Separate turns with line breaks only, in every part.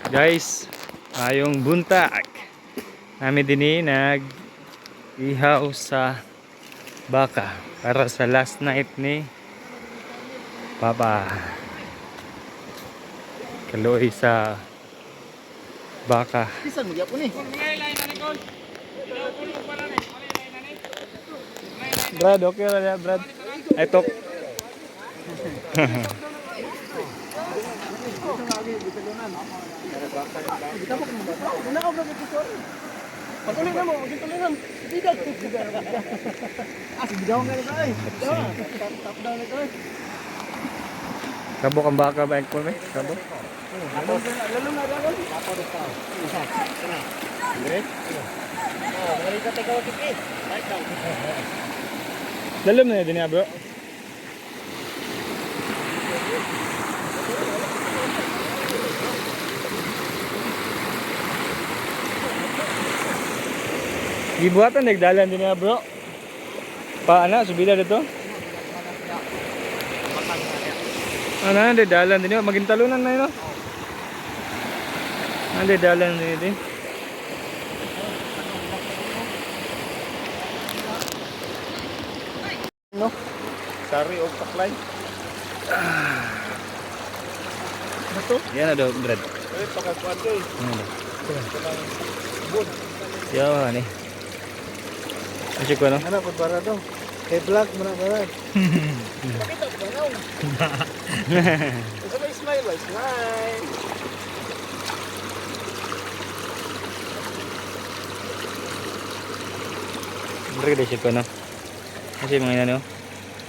Guys, ayong buntag. Namin din nag-ihaw sa baka para sa last night ni Papa. Kaloy sa baka.
Pisan mo gyapon ni.
Brad, okay ra ya, Brad. Ito.
Patuloy na mo, patuloy na. Bidag. Bidaw nga ito ay. Top down ito ay.
Kabok ang baka ba ko me? Kabok.
Lalo na daw. Apo do pa. Isa. Kana. Dire. Oh, balik ka teka tipi. Right down.
Dalam na din niya, bro. Gibuhatan nagdalan din niya, bro. Paana subida dito? Ano na dalan din niya, magintalunan na 'yo. Ande dalan din.
No. Sari og taklay. Bato?
Yan na daw, Brad.
Ay pakagkuan kay. Bud.
Yawa ni. Kasi ko no?
Ana pud para daw. Kay vlog mo na para. Pakita ko daw. Sabay smile, boy. Smile.
Brad kasi ko no. Kasi mga ano,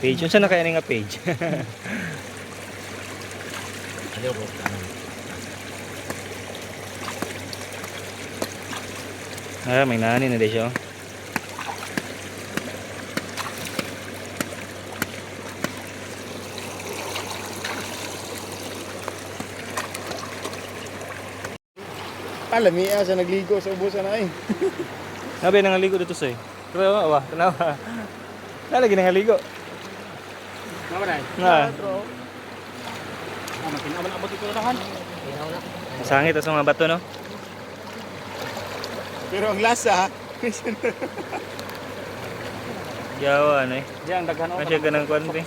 page. Unsa na kaya nga page?
Ano ko?
May nani na din siya.
Palamiya sa nagligo sa ubusan na ay.
Sabi nangaligo dito say. Pero awa, tanawa. Lagi nangaligo.
Nawaray.
Na.
Makinawan abot ito rahan.
Masangit sa mga bato no.
Pero ang lasa,
Yawa ni.
diyan daghan
Kasi ganang kwante.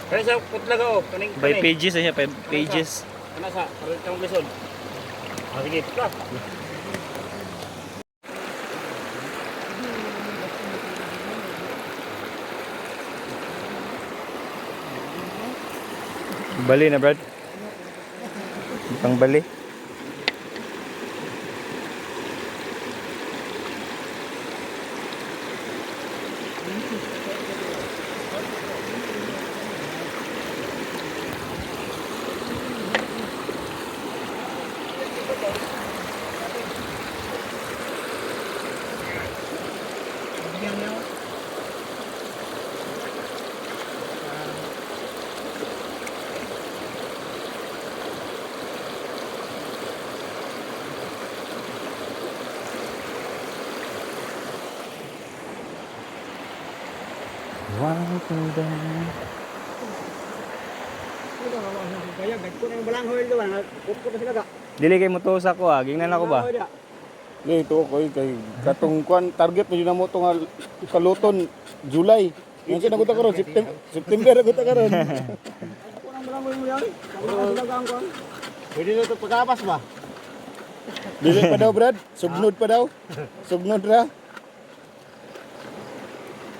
Kaya sa putlaga o, kaning
By pages siya, 5 pages.
Ano sa, karoon kang lisod. Sige, ka.
Bali na, Brad. Pang bali. Welcome back.
Kaya gagko na yung balanghoy doon, kupko na sila ka.
Dili kay mo to sa ko, gingnan ako ba?
Ito ko kay katong kwan target na yun mo to nga kaluton July. Yung sinagot ako ron September nagot ako ron.
Kupko ng balanghoy mo yan. Kaya sila ka ang kwan. Pwede na ito pagkapas ba?
Dili pa daw Brad, sugnod pa daw. Sugnod ra.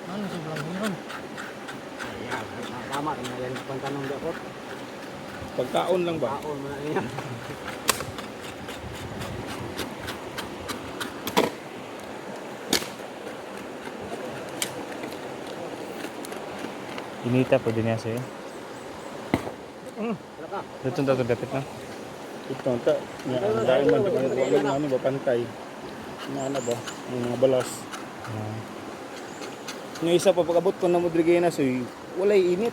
Ano sa balanghoy ron? Tama, yan pantanong dakot.
Pagkaon lang ba?
Kaon mo na niya.
Inita po din niya sa'yo.
Laka.
Dito na ito gapit na.
Ito ta. Nya ang dai man wala ano ba pantay. Ano ba? Yung mga balas. Yung isa pa pag-abot ko na Modrigay na soy, walay init.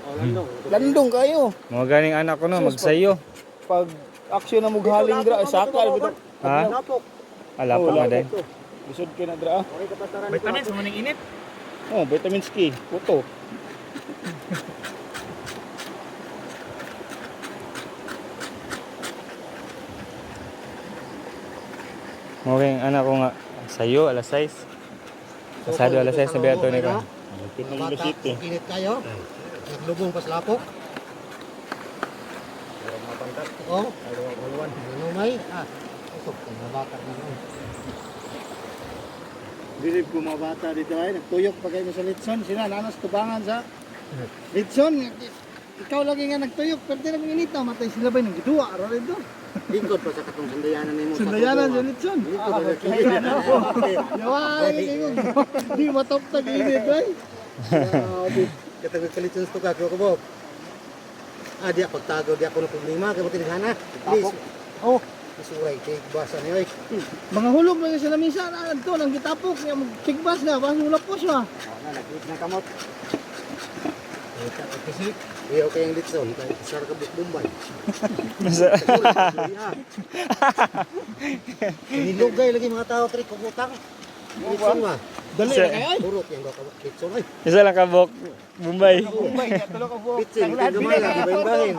Oh, landong.
Landong kayo.
Mga ganing anak ko no, magsayo.
Pag aksyon na mughaling dra sakal bitaw.
Ha?
Lapok.
Ala pa nga day.
Bisod kay na dra.
Okay, kapasaran.
Vitamins mo ning init.
Oh, vitamins K. Puto.
Mukhang anak ko nga. Sayo, alas 6. Pasado alas 6 sabi ato ni ko.
Mga bata, init kayo. Naglubong pa sa lapok. Oo. Ano may? Ito, mga bata na nun.
Bilib ko mga bata dito ay nagtuyok pa kayo sa litson. Sina nanas tubangan sa litson. Ikaw lagi nga nagtuyok pero di na kong inita. Matay sila ba yung gidua? Araw rin doon.
Lingkod pa sa katong sandayanan ni mo.
Sandayanan sa litson.
Lingkod pa sa sandayanan.
Yawa, di matop na ginit ay.
Katagod kalitson sa tukak ko mo. Di ako tago, di ako na problema. Kabutin sana. Please.
Oh,
Isuray, kay basa niyo eh.
mga hulog na sa lamisa na ito nang gitapok niya tigbas na basta wala po siya.
Nagkit na kamot. Kasi, iyaw kayang litson. Sar ka Bombay. Nilugay lagi mga tao, trik, kumutang. Litson ma.
Dali na kayo ay.
Burot yung baka litson ay.
Isa lang kabok. Bombay.
Umay ka tulo ka buhok.
Litson, gamay lang, ibahin.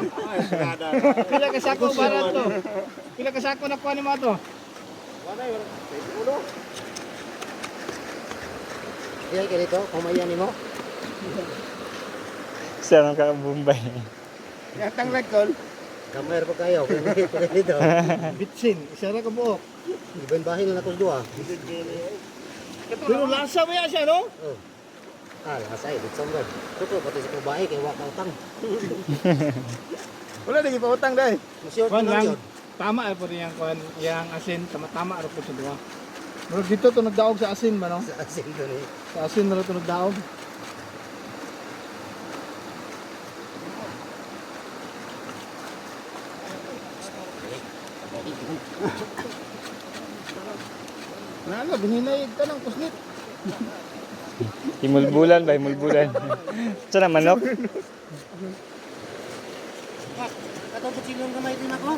Pila ka sako para to. Pila ka sako na kuha ni mo to.
Kaya ganito, kumayan mo.
Isa lang ka Bombay.
Yatang rekol.
Kamay pa kayo, kaya dito.
Bitsin, isa ra ka buhok.
Ibahin na ako sa duwa.
Pero lasa mo yan siya no?
Oh. Lasay, litson ba? Tuto, pati sa kubahay, kaya waka utang.
Wala lagi pa utang dai.
Masyot
Kuan
na
lang.
yun.
Tama po rin yang asin tama ra po sa duwa. Pero dito to nagdaog sa asin ba no?
Sa asin doon eh.
Sa asin na to nagdaog. Nala, bininayig ka ng kusnit.
Himulbulan ba? Himulbulan. Isa na manok.
Katong kutsilong kamay din ako.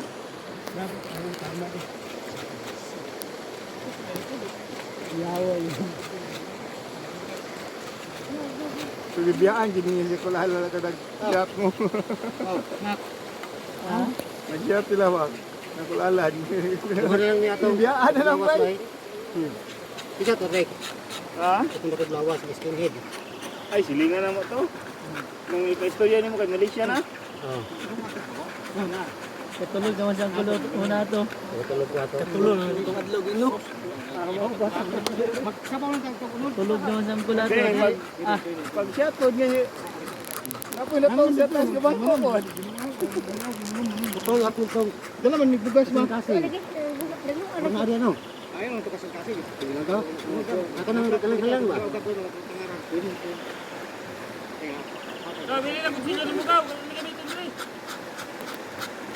Pagibiyaan, giningin ko lahat ka nag-shop mo.
Nak.
Nag-shop sila ba? Nakulalan.
Ano lang niya itong
Biyaan na lang ba?
Isa to, Rek.
Ha?
Itong batid lawas, skinhead.
Ay, silingan na mo to. Nung ipa-istorya niyo mo kay Malaysia na.
Oh.
Katulog naman siyang kulot una to.
Tulog ka to.
Katulog. Itong adlaw gino. Tulog naman siyang kulot. Pag siya to, napoy na to siya tayo kabang ko.
Butong at butong.
Dala man may bugas ba?
Kasi. Ano ari ano?
Ayun, ito kasi kasi.
Tingnan ka. Ako nang kalang ba?
Bili na kung sino mo ka.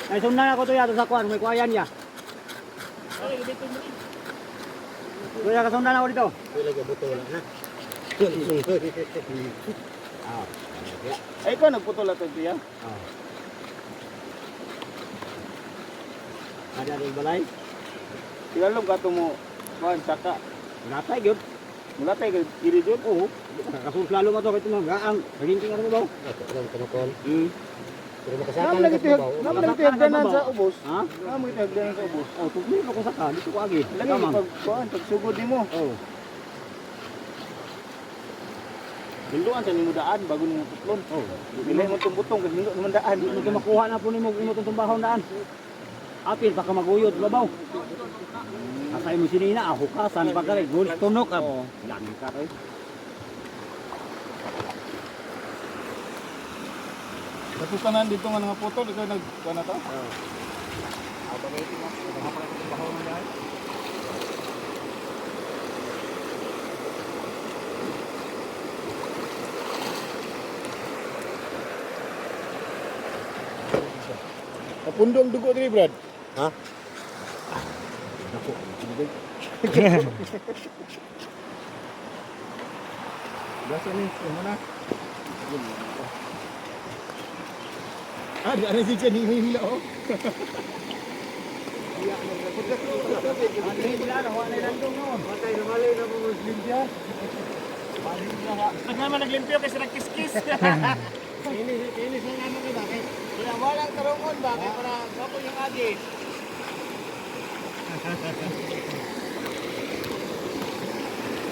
Ay sundan ako to yato sa kuan, may kuayan ya. Kuya ka sundan ako dito. Kuya lagi buto wala na.
Ay ko nagputol ato tiya.
Ada di balay.
Ilalom ka to mo. Kuan saka.
Gatay gyud.
Mula tayo diri jud.
Oo. Kasus lalu mo to kay mga gaang. Ginting ano ba? Ito kanukon. Pero makasaka
Nam
lang
lagi
sa
tiyag,
babaw.
nam lagi tiyagdanan sa ubos.
Ha?
Nam lagi tiyagdanan sa ubos.
Oh, tugmi ko sa ka, dito ko agi.
Lagi pag kuan pag sugod nimo.
Oh.
Biluan sa nimo daan bago nimo tutlon.
Oh.
Dili mo tong butong kasi nimo naman daan.
Di mo makuha na po nimo imo tong tumbahon daan. Apil baka maguyod babaw. Asay mo sinina ako kasan pagkay gul tunok ka. Yan ka kay.
Katukanan dito nga mga photo, ikaw nagkuan na to. Napundo ang dugo diri, Brad.
Ha?
Biasa ni, yang mana? Ada si Jenny hila oh. Naman naglimpyo kasi nagkiskis. Ini sa naman ni bakit? Kaya walang tarungon bakit para kapo yung agi.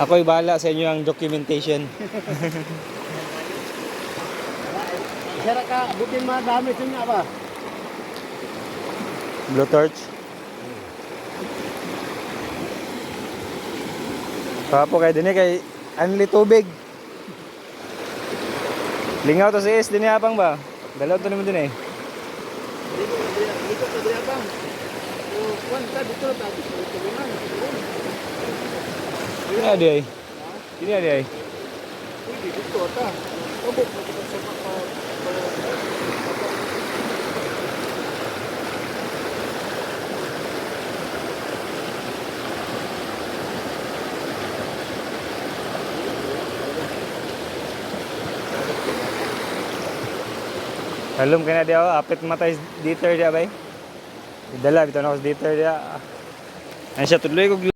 Ako'y bahala sa inyo ang documentation.
Sira ka, butin madami sa niya ba?
Blue torch. Papo kayo din kay anli tubig. Lingaw to si is din apang ba? Dalaw to naman din eh.
Dito sa Diabang. So, kwanta dito tapos dito naman.
Sini ada ay. Sini ada ay.
Uy, dito ta. Tubok na kita sa
Halom ka na di ako, apit matay dito dia bay. Dala bitaw na ako sa dito dia. Ano siya tuloy ko